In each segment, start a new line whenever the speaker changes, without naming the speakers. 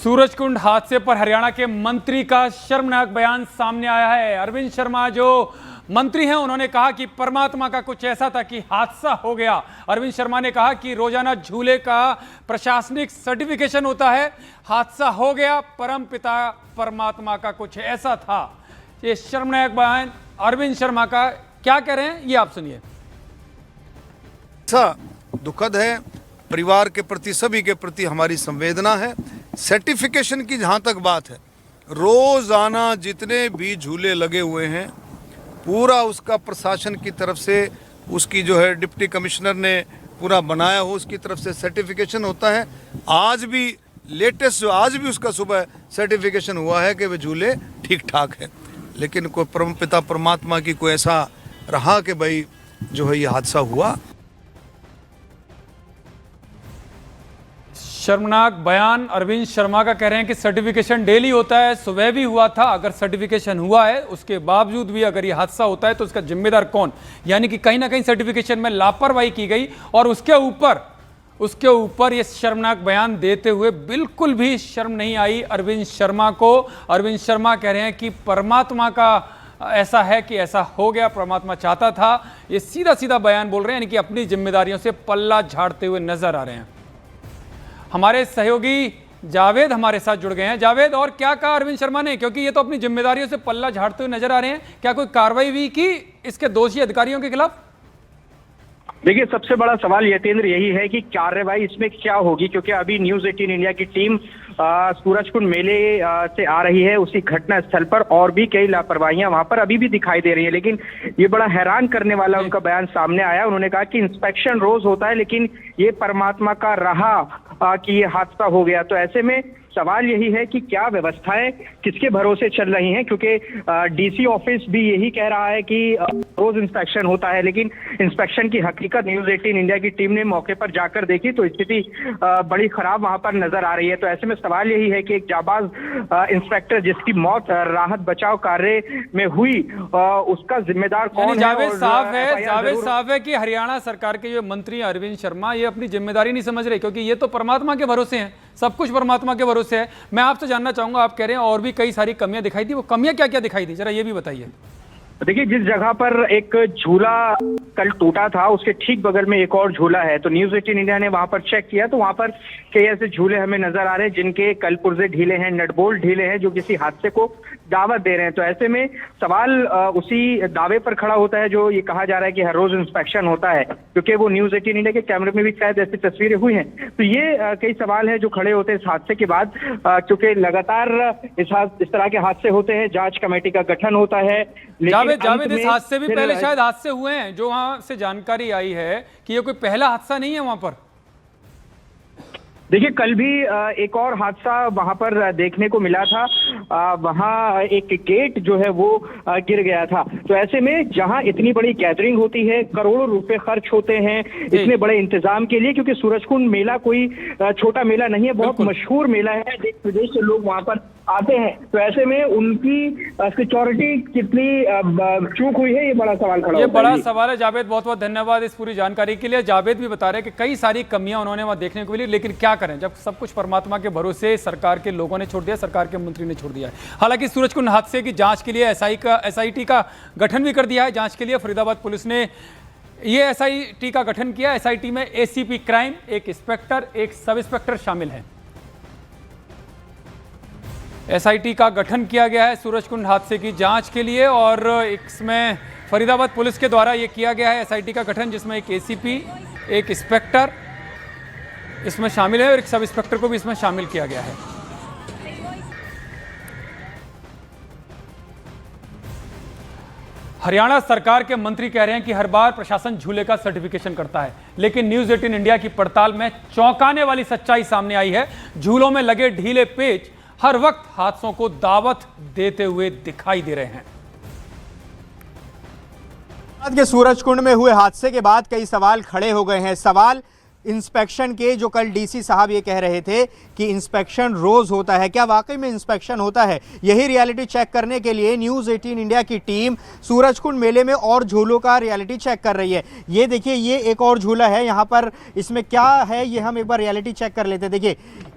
सूरजकुंड हादसे पर हरियाणा के मंत्री का शर्मनाक बयान सामने आया है। अरविंद शर्मा जो मंत्री हैं उन्होंने कहा कि परमात्मा का कुछ ऐसा था कि हादसा हो गया। अरविंद शर्मा ने कहा कि रोजाना झूले का प्रशासनिक सर्टिफिकेशन होता है, हादसा हो गया, परम पिता परमात्मा का कुछ ऐसा था। ये शर्मनाक बयान अरविंद शर्मा का, क्या कह रहे हैं ये आप सुनिए।
ऐसा दुखद है, परिवार के प्रति, सभी के प्रति हमारी संवेदना है। सर्टिफिकेशन की जहाँ तक बात है, रोजाना जितने भी झूले लगे हुए हैं पूरा उसका प्रशासन की तरफ से, उसकी जो है डिप्टी कमिश्नर ने पूरा बनाया हो, उसकी तरफ से सर्टिफिकेशन होता है। आज भी लेटेस्ट आज भी उसका सुबह सर्टिफिकेशन हुआ है कि वे झूले ठीक ठाक है। लेकिन कोई परम पिता परमात्मा की कोई ऐसा रहा कि भाई जो है ये हादसा हुआ।
शर्मनाक बयान अरविंद शर्मा का, कह रहे हैं कि सर्टिफिकेशन डेली होता है, सुबह भी हुआ था। अगर सर्टिफिकेशन हुआ है उसके बावजूद भी अगर ये हादसा होता है तो इसका जिम्मेदार कौन? यानी कि कहीं ना कहीं सर्टिफिकेशन में लापरवाही की गई और उसके ऊपर ये शर्मनाक बयान देते हुए बिल्कुल भी शर्म नहीं आई अरविंद शर्मा को। अरविंद शर्मा कह रहे हैं कि परमात्मा का ऐसा है कि ऐसा हो गया, परमात्मा चाहता था। ये सीधा सीधा बयान बोल रहे हैं, यानी कि अपनी जिम्मेदारियों से पल्ला झाड़ते हुए नजर आ रहे हैं। हमारे सहयोगी जावेद हमारे साथ जुड़ गए हैं। जावेद, और क्या कहा अरविंद शर्मा ने, क्योंकि ये तो अपनी जिम्मेदारियों से पल्ला झाड़ते हुए नजर आ रहे हैं, क्या कोई कार्रवाई भी की इसके दोषी अधिकारियों के खिलाफ?
देखिए, सबसे बड़ा सवाल यतेंद्र यही है कि कार्रवाई इसमें क्या होगी, क्योंकि अभी न्यूज़ 18 इंडिया की टीम सूरजकुंड मेले से आ रही है। उसी घटना स्थल पर और भी कई लापरवाहियां वहां पर अभी भी दिखाई दे रही है। लेकिन ये बड़ा हैरान करने वाला उनका बयान सामने आया। उन्होंने कहा कि इंस्पेक्शन रोज होता है, लेकिन ये परमात्मा का रहा कि ये हादसा हो गया। तो ऐसे में सवाल यही है कि क्या व्यवस्थाएं किसके भरोसे चल रही हैं, क्योंकि डीसी ऑफिस भी यही कह रहा है कि रोज इंस्पेक्शन होता है, लेकिन इंस्पेक्शन की हकीकत न्यूज़ 18 इंडिया की टीम ने मौके पर जाकर देखी तो स्थिति बड़ी खराब वहां पर नजर आ रही है। तो ऐसे में सवाल यही है कि एक जाबाज इंस्पेक्टर जिसकी मौत राहत बचाव कार्य में हुई, उसका जिम्मेदार कौन है?
जावेद साफ है कि हरियाणा सरकार के जो मंत्री अरविंद शर्मा ये अपनी जिम्मेदारी नहीं समझ रहे, क्योंकि ये तो परमात्मा के भरोसे हैं, सब कुछ परमात्मा के भरोसे है। मैं आपसे जानना चाहूंगा, आप कह रहे हैं और भी कई सारी कमियां दिखाई दी, वो कमियां क्या क्या दिखाई दी, जरा ये भी बताइए।
देखिए, जिस जगह पर एक झूला कल टूटा था उसके ठीक बगल में एक और झूला है। तो न्यूज़ 18 इंडिया ने वहां पर चेक किया तो वहां पर कई ऐसे झूले हमें नजर आ रहे हैं जिनके कल पुर्जे ढीले हैं, नटबोल्ट ढीले हैं, जो किसी हादसे को दावत दे रहे हैं। तो ऐसे में सवाल उसी दावे पर खड़ा होता है जो ये कहा जा रहा है कि हर रोज इंस्पेक्शन होता है, क्योंकि वो न्यूज़ 18 इंडिया के कैमरे में भी शायद ऐसी तस्वीरें हुई हैं। तो ये कई सवाल है जो खड़े होते हैं इस हादसे के बाद, क्योंकि लगातार इस तरह के हादसे होते हैं, जांच कमेटी का गठन होता है।
जावेद, इस हादसे भी पहले शायद हादसे हुए हैं, जो वहां से जानकारी आई है कि ये कोई पहला हादसा नहीं है वहां पर।
देखिए, कल भी एक और हादसा वहां पर देखने को मिला था। वहां एक गेट जो है वो गिर गया था। तो ऐसे में जहां इतनी बड़ी गैदरिंग होती है, करोड़ों रुपए खर्च होते हैं इतने बड़े इंतजाम के लिए, क्योंकि सूरजकुंड मेला कोई छोटा मेला नहीं है, बहुत मशहूर मेला है, देश विदेश से लोग वहां पर आते हैं। तो ऐसे में उनकी सिक्योरिटी कितनी चूक हुई है, ये बड़ा सवाल खड़ा होता है।
ये बड़ा सवाल है। जावेद, बहुत बहुत धन्यवाद इस पूरी जानकारी के लिए। जावेद भी बता रहे हैं कि कई सारी कमियां उन्होंने वहां देखने को मिली, लेकिन क्या करें जब सब कुछ परमात्मा के भरोसे सरकार के लोगों ने छोड़ दिया, सरकार के मंत्री ने छोड़ दिया है। हालांकि सूरजकुंड हादसे की जांच के लिए एसआईटी का गठन भी कर दिया है। जांच के लिए फरीदाबाद पुलिस ने ये एसआईटी का गठन किया। एसआईटी में एसीपी क्राइम, एक इंस्पेक्टर, एक सब इंस्पेक्टर शामिल हैं। एसआईटी का गठन किया गया है सूरजकुंड हादसे की जांच के लिए, और इसमें फरीदाबाद पुलिस के द्वारा ये किया गया है एसआईटी का गठन, जिसमें एक एसीपी, एक इंस्पेक्टर इसमें शामिल है और एक सब इंस्पेक्टर को भी इसमें शामिल किया गया है। हरियाणा सरकार के मंत्री कह रहे हैं कि हर बार प्रशासन झूले का सर्टिफिकेशन करता है, लेकिन न्यूज़ 18 इंडिया की पड़ताल में चौंकाने वाली सच्चाई सामने आई है। झूलों में लगे ढीले पेच हर वक्त हादसों को दावत देते हुए दिखाई दे रहे हैं।
आज के सूरजकुंड में हुए हादसे के बाद कई सवाल खड़े हो गए हैं। सवाल इंस्पेक्शन के, जो कल डीसी साहब ये कह रहे थे कि इंस्पेक्शन रोज होता है, क्या वाकई में इंस्पेक्शन होता है? यही रियलिटी चेक करने के लिए न्यूज़ 18 इंडिया की टीम सूरजकुंड मेले में और झूलों का रियलिटी चेक कर रही है। ये देखिए, ये एक और झूला है यहाँ पर, इसमें क्या है ये हम एक बार रियलिटी चेक कर लेते हैं। देखिए,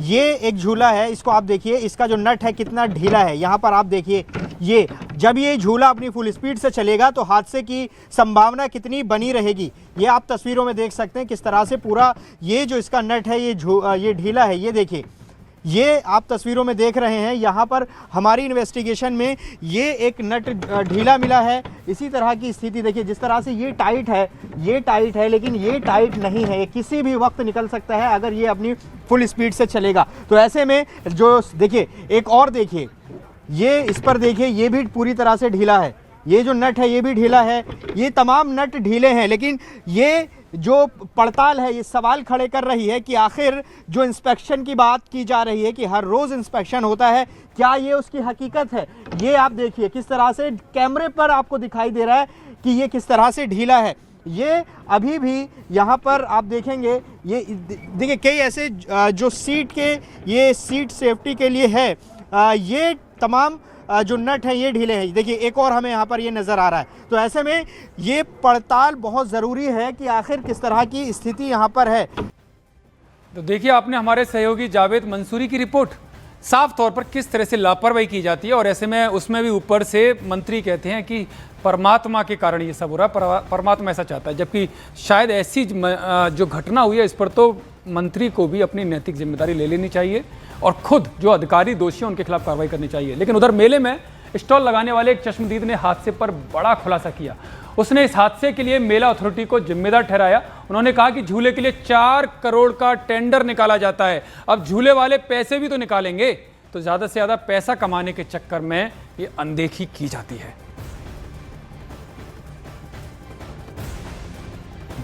ये एक झूला है, इसको आप देखिए, इसका जो नट है कितना ढीला है। यहाँ पर आप देखिए, ये जब ये झूला अपनी फुल स्पीड से चलेगा तो हादसे की संभावना कितनी बनी रहेगी, ये आप तस्वीरों में देख सकते हैं किस तरह से पूरा ये जो इसका नट है ये ढीला है। ये देखिए, ये आप तस्वीरों में देख रहे हैं। यहाँ पर हमारी इन्वेस्टिगेशन में ये एक नट ढीला मिला है। इसी तरह की स्थिति देखिए, जिस तरह से ये टाइट है, लेकिन ये टाइट नहीं है, ये किसी भी वक्त निकल सकता है अगर ये अपनी फुल स्पीड से चलेगा। तो ऐसे में जो देखिए, एक और देखिए, ये इस पर देखिए, ये भी पूरी तरह से ढीला है, ये जो नट है ये भी ढीला है, ये तमाम नट ढीले हैं। लेकिन ये जो पड़ताल है ये सवाल खड़े कर रही है कि आखिर जो इंस्पेक्शन की बात की जा रही है कि हर रोज़ इंस्पेक्शन होता है, क्या ये उसकी हकीकत है? ये आप देखिए किस तरह से कैमरे पर आपको दिखाई दे रहा है कि ये किस तरह से ढीला है। ये अभी भी यहाँ पर आप देखेंगे, ये देखिए कई ऐसे जो ये सीट सेफ्टी के लिए है, ये तमाम जो नट हैं ये ढीले हैं। देखिए, एक और हमें यहाँ पर ये नज़र आ रहा है। तो ऐसे में ये पड़ताल बहुत ज़रूरी है कि आखिर किस तरह की स्थिति यहाँ पर है।
तो देखिए, आपने हमारे सहयोगी जावेद मंसूरी की रिपोर्ट, साफ तौर पर किस तरह से लापरवाही की जाती है। और ऐसे में उसमें भी ऊपर से मंत्री कहते हैं कि परमात्मा के कारण ये सब हो रहा है, परमात्मा ऐसा चाहता है, जबकि शायद ऐसी जो घटना हुई है इस पर तो मंत्री को भी अपनी नैतिक जिम्मेदारी ले लेनी चाहिए और खुद जो अधिकारी दोषी हैं उनके खिलाफ कार्रवाई करनी चाहिए। लेकिन उधर मेले में स्टॉल लगाने वाले एक चश्मदीद ने हादसे पर बड़ा खुलासा किया। उसने इस हादसे के लिए मेला अथॉरिटी को जिम्मेदार ठहराया। उन्होंने कहा कि झूले के लिए 4 करोड़ का टेंडर निकाला जाता है, अब झूले वाले पैसे भी तो निकालेंगे, तो ज़्यादा से ज़्यादा पैसा कमाने के चक्कर में ये अनदेखी की जाती है।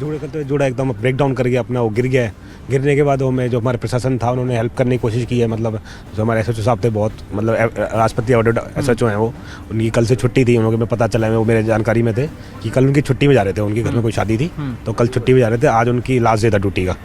जुड़ा एकदम ब्रेक डाउन कर गया अपना, वो गिर गया है। गिरने के बाद जो हमारे प्रशासन था उन्होंने हेल्प करने की कोशिश की है। मतलब जो हमारे एसएचओ साहब थे, बहुत मतलब राष्ट्रपति अवार्डेड एसएचओ हैं वो, उनकी कल से छुट्टी थी। उन लोगों को पता चला है, वो मेरे जानकारी में थे कि कल उनकी छुट्टी में जा रहे थे, उनके घर में कोई शादी थी तो कल छुट्टी में जा रहे थे। आज उनकी लास्ट डे था ड्यूटी का।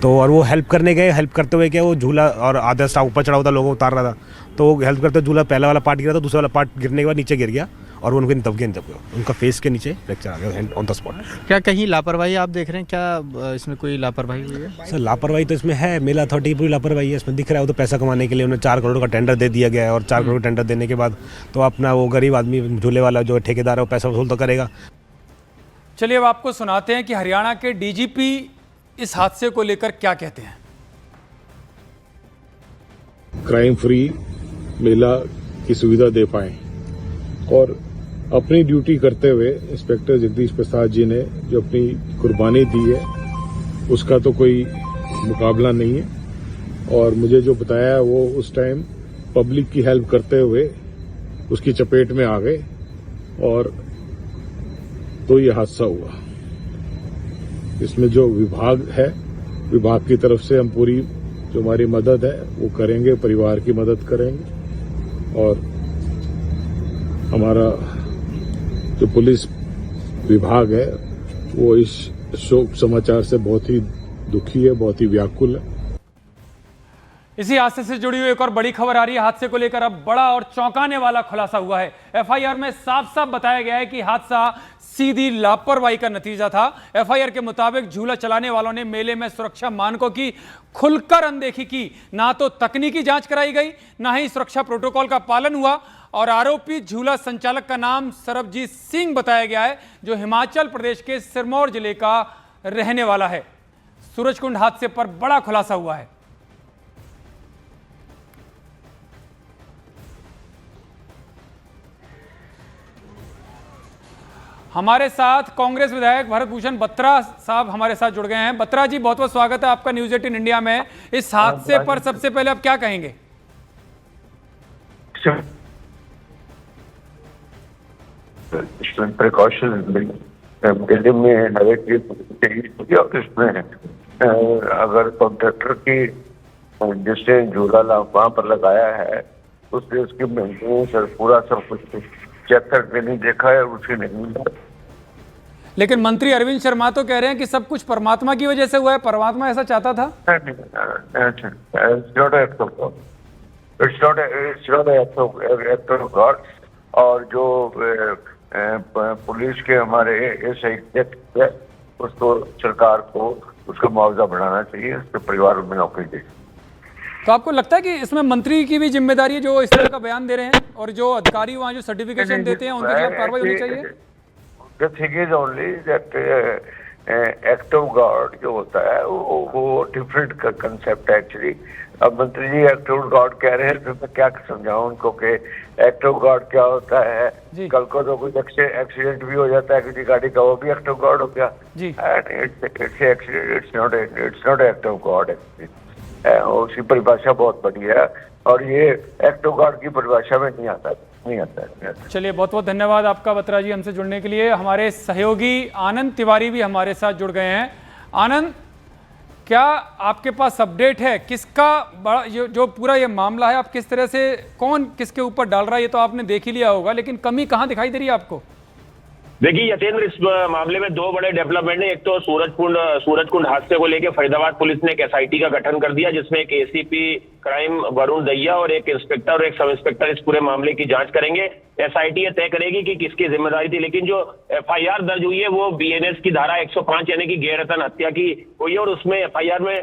तो और वो हेल्प करने गए, हेल्प करते हुए क्या वो झूला और आधा स्टाफ ऊपर चढ़ा हुआ था, लोगों को उतार रहा था, तो हेल्प करते झूला पहला वाला पार्ट गिरा था, दूसरा वाला पार्ट गिरने के बाद नीचे गिर गया और उनके उनका फेस के नीचे फ्रैक्चर आ गया ऑन द स्पॉट।
क्या कहीं लापरवाही आप देख रहे हैं? क्या इसमें कोई लापरवाही हुई है?
सर, लापरवाही तो इसमें है, मेला अथॉरिटी पूरी लापरवाही है इसमें, दिख रहा है। वो तो पैसा कमाने के लिए उन्हें 4 करोड़ का टेंडर दे दिया गया है और 4 करोड़ का टेंडर देने के बाद तो अपना वो गरीब आदमी झूले वाला जो ठेकेदार है वो पैसा वसूल तो करेगा।
चलिए अब आपको सुनाते हैं कि हरियाणा के डीजीपी इस हादसे को लेकर क्या कहते हैं।
क्राइम फ्री मेला की सुविधा दे पाए और अपनी ड्यूटी करते हुए इंस्पेक्टर जगदीश प्रसाद जी ने जो अपनी कुर्बानी दी है उसका तो कोई मुकाबला नहीं है। और मुझे जो बताया वो उस टाइम पब्लिक की हेल्प करते हुए उसकी चपेट में आ गए और तो ये हादसा हुआ। इसमें जो विभाग है, विभाग की तरफ से हम पूरी जो हमारी मदद है वो करेंगे, परिवार की मदद करेंगे। और हमारा जो पुलिस विभाग है वो इस शोक समाचार से बहुत ही दुखी है, बहुत ही व्याकुल है।
इसी हादसे से जुड़ी हुई एक और बड़ी खबर आ रही है। हादसे को लेकर अब बड़ा और चौंकाने वाला खुलासा हुआ है। एफआईआर में साफ साफ बताया गया है कि हादसा सीधी लापरवाही का नतीजा था। एफआईआर के मुताबिक झूला चलाने वालों ने मेले में सुरक्षा मानकों की खुलकर अनदेखी की। ना तो तकनीकी जांच कराई गई, ना ही सुरक्षा प्रोटोकॉल का पालन हुआ। और आरोपी झूला संचालक का नाम सरबजीत सिंह बताया गया है, जो हिमाचल प्रदेश के सिरमौर जिले का रहने वाला है। सूरजकुंड हादसे पर बड़ा खुलासा हुआ है। हमारे साथ कांग्रेस विधायक भरत भूषण बत्रा साहब हमारे साथ जुड़ गए हैं। बत्रा जी, बहुत बहुत स्वागत है आपका न्यूज़ 18 इंडिया में। इस हादसे पर सबसे पहले आप क्या कहेंगे?
प्रिकॉशन दिल्ली में और इसमें अगर कॉन्ट्रैक्टर की जिसने झूला वहां पर लगाया है उसने उसकी मेंटेनेंस पूरा सब कुछ चेक करके नहीं देखा है, उसकी नहीं।
लेकिन मंत्री अरविंद शर्मा तो कह रहे हैं कि सब कुछ परमात्मा की वजह से हुआ है, परमात्मा ऐसा चाहता था।
It's not act of God. और जो पुलिस के हमारे है उसको सरकार को उसका मुआवजा बढ़ाना चाहिए, उसके परिवार में नौकरी दे।
तो आपको लगता है कि इसमें मंत्री की भी जिम्मेदारी है जो इस तरह का बयान दे रहे हैं, और जो अधिकारी वहाँ जो सर्टिफिकेशन देते हैं उनके खिलाफ कार्रवाई होनी चाहिए?
The thing is only that act of God जो होता है वो डिफरेंट कंसेप्ट है एक्चुअली। अब मंत्री जी एक्ट ऑफ गॉड कह रहे हैं तो मैं क्या समझाऊं उनको कि एक्ट ऑफ गॉड क्या होता है। कल को तो कोई एक्सीडेंट भी हो जाता है किसी गाड़ी का, वो भी एक्ट ऑफ गॉड हो गया। It's not act of God actually. उसकी परिभाषा बहुत बड़ी है और ये एक्ट ऑफ गॉड की परिभाषा में नहीं आता।
चलिए, बहुत बहुत धन्यवाद आपका बत्रा जी हमसे जुड़ने के लिए। हमारे सहयोगी आनंद तिवारी भी हमारे साथ जुड़ गए हैं। आनंद, क्या आपके पास अपडेट है किसका बड़ा जो पूरा ये मामला है, आप किस तरह से कौन किसके ऊपर डाल रहा है, ये तो आपने देख ही लिया होगा, लेकिन कमी कहाँ दिखाई दे रही है आपको?
देखिए यतेंद्र, इस मामले में दो बड़े डेवलपमेंट है। एक तो सूरजकुंड हादसे को लेकर फरीदाबाद पुलिस ने एक एसआईटी का गठन कर दिया, जिसमें एक एसीपी क्राइम वरुण दहिया और एक इंस्पेक्टर और एक सब इंस्पेक्टर इस पूरे मामले की जांच करेंगे। एसआईटी ये तय करेगी कि किसकी जिम्मेदारी थी, लेकिन जो एफआईआर दर्ज हुई है वो बीएनएस की धारा 105 यानी कि गैरतन हत्या की हुई है, और उसमें एफआईआर में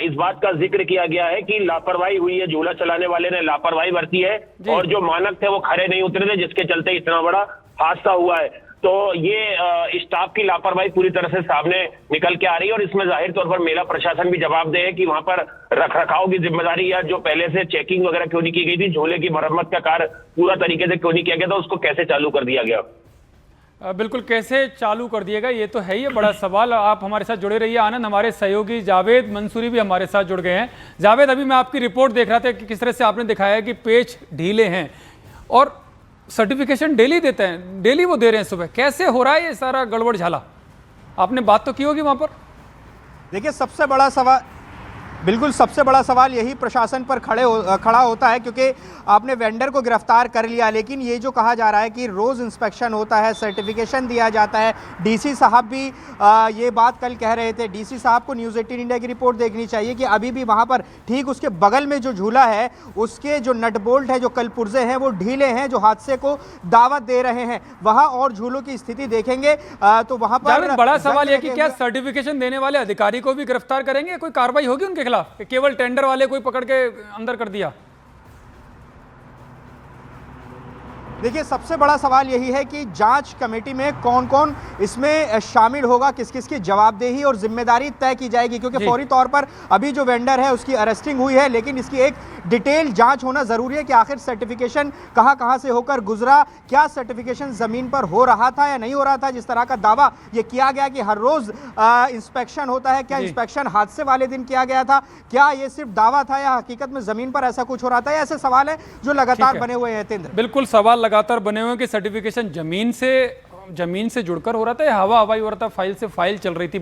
इस बात का जिक्र किया गया है कि लापरवाही हुई है, झूला चलाने वाले ने लापरवाही बरती है और जो मानक थे वो खरे नहीं उतरे थे, जिसके चलते इतना बड़ा हादसा हुआ है। तो ये स्टाफ की लापरवाही पूरी तरह से सामने निकल के आ रही है और इसमें जाहिर तौर पर मेला प्रशासन भी जवाबदेह है कि वहां पर रखरखाव की जिम्मेदारी या जो पहले से चेकिंग वगैरह क्यों नहीं की गई थी, झूले की मरम्मत का कार्य पूरा तरीके से क्यों नहीं किया गया था, उसको कैसे चालू कर दिया गया।
बिल्कुल, कैसे चालू कर दिएगा ये तो है ही बड़ा सवाल। आप हमारे साथ जुड़े रहिए। आनंद, हमारे सहयोगी जावेद मंसूरी भी हमारे साथ जुड़ गए हैं। जावेद, अभी मैं आपकी रिपोर्ट देख रहा था कि किस तरह से आपने दिखाया है कि पेच ढीले हैं और सर्टिफिकेशन डेली देते हैं, डेली वो दे रहे हैं सुबह। कैसे हो रहा है ये सारा गड़बड़ झाला? आपने बात तो की होगी वहां पर।
देखिए, सबसे बड़ा सवाल, बिल्कुल सबसे बड़ा सवाल यही प्रशासन पर खड़ा होता है, क्योंकि आपने वेंडर को गिरफ्तार कर लिया, लेकिन ये जो कहा जा रहा है कि रोज़ इंस्पेक्शन होता है, सर्टिफिकेशन दिया जाता है। डीसी साहब भी ये बात कल कह रहे थे। डीसी साहब को न्यूज़ 18 इंडिया की रिपोर्ट देखनी चाहिए कि अभी भी वहाँ पर ठीक उसके बगल में जो झूला है उसके जो नट बोल्ट है, जो कलपुर्जे हैं, वो ढीले हैं, जो हादसे को दावत दे रहे हैं। वहाँ और झूलों की स्थिति देखेंगे तो वहाँ पर
बड़ा सवाल है कि क्या सर्टिफिकेशन देने वाले अधिकारी को भी गिरफ्तार करेंगे? कोई कार्रवाई होगी उनके खिलाफ? केवल टेंडर वाले कोई पकड़ के अंदर कर दिया?
देखिए, सबसे बड़ा सवाल यही है कि जांच कमेटी में कौन कौन इसमें शामिल होगा, किस किस की जवाबदेही और जिम्मेदारी तय की जाएगी, क्योंकि फौरी तौर पर अभी जो वेंडर है उसकी अरेस्टिंग हुई है, लेकिन इसकी एक डिटेल जांच होना जरूरी है कि आखिर सर्टिफिकेशन कहां से होकर गुजरा, क्या सर्टिफिकेशन जमीन पर हो रहा था या नहीं हो रहा था। जिस तरह का दावा ये किया गया कि हर रोज इंस्पेक्शन होता है, क्या इंस्पेक्शन हादसे वाले दिन किया गया था, क्या ये सिर्फ दावा था या हकीकत में जमीन पर ऐसा कुछ हो रहा था? ऐसे सवाल है जो लगातार बने हुए हैं। तेंद्र,
बिल्कुल सवाल लगातार बने हुए हैं कि सर्टिफिकेशन जमीन से जुड़कर हो रहा था या हवाई हो रहा था, फाइल से फाइल चल रही थी।